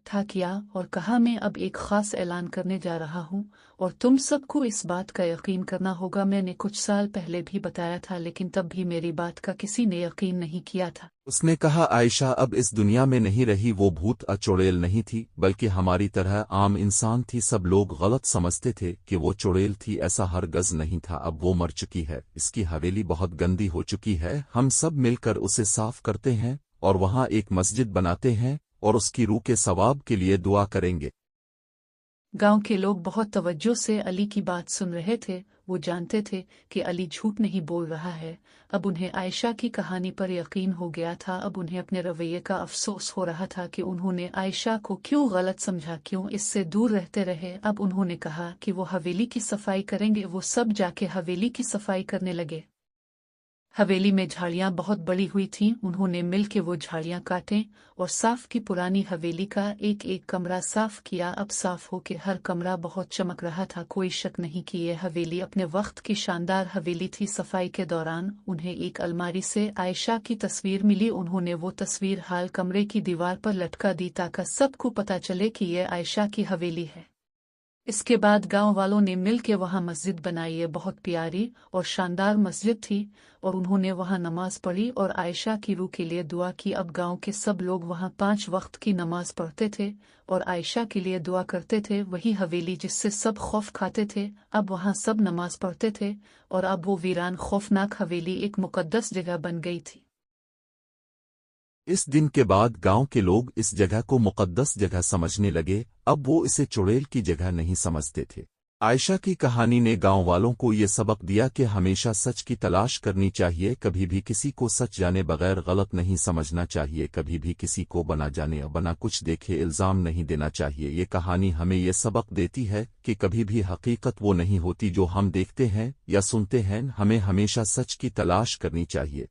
इकट्ठा किया और कहा, मैं अब एक खास ऐलान करने जा रहा हूँ और तुम सबको इस बात का यकीन करना होगा। मैंने कुछ साल पहले भी बताया था, लेकिन तब भी मेरी बात का किसी ने यकीन नहीं किया था। उसने कहा, आयशा अब इस दुनिया में नहीं रही। वो भूत चुड़ैल नहीं थी, बल्कि हमारी तरह आम इंसान थी। सब लोग गलत समझते थे कि वो चुड़ैल थी, ऐसा हरगज नहीं था। अब वो मर चुकी है, इसकी हवेली बहुत गंदी हो चुकी है। हम सब मिलकर उसे साफ करते हैं और वहां एक मस्जिद बनाते हैं और उसकी रूह के सवाब के लिए दुआ करेंगे। गांव के लोग बहुत तवज्जो से अली की बात सुन रहे थे। वो जानते थे कि अली झूठ नहीं बोल रहा है। अब उन्हें आयशा की कहानी पर यकीन हो गया था। अब उन्हें अपने रवैये का अफसोस हो रहा था कि उन्होंने आयशा को क्यों गलत समझा, क्यों इससे दूर रहते रहे। अब उन्होंने कहा कि वो हवेली की सफाई करेंगे। वो सब जाके हवेली की सफाई करने लगे। हवेली में झाड़ियां बहुत बड़ी हुई थीं। उन्होंने मिल के वो झाड़ियां काटें और साफ की। पुरानी हवेली का एक एक कमरा साफ किया। अब साफ हो के हर कमरा बहुत चमक रहा था। कोई शक नहीं कि ये हवेली अपने वक्त की शानदार हवेली थी। सफाई के दौरान उन्हें एक अलमारी से आयशा की तस्वीर मिली। उन्होंने वो तस्वीर हाल कमरे की दीवार पर लटका दी ताकि सबको पता चले कि ये आयशा की हवेली है। इसके बाद गांव वालों ने मिल के वहां मस्जिद बनाई। ये बहुत प्यारी और शानदार मस्जिद थी और उन्होंने वहां नमाज पढ़ी और आयशा की रूह के लिए दुआ की। अब गांव के सब लोग वहां 5 वक्त की नमाज पढ़ते थे और आयशा के लिए दुआ करते थे। वही हवेली जिससे सब खौफ खाते थे, अब वहां सब नमाज पढ़ते थे और अब वो वीरान खौफनाक हवेली एक मुकद्दस जगह बन गई थी। इस दिन के बाद गांव के लोग इस जगह को मुकद्दस जगह समझने लगे। अब वो इसे चुड़ैल की जगह नहीं समझते थे। आयशा की कहानी ने गांव वालों को ये सबक दिया कि हमेशा सच की तलाश करनी चाहिए। कभी भी किसी को सच जाने बगैर गलत नहीं समझना चाहिए। कभी भी किसी को बना जाने और बना कुछ देखे इल्जाम नहीं देना चाहिए। ये कहानी हमें ये सबक देती है कि कभी भी हकीकत वो नहीं होती जो हम देखते हैं या सुनते हैं। हमें हमेशा सच की तलाश करनी चाहिए।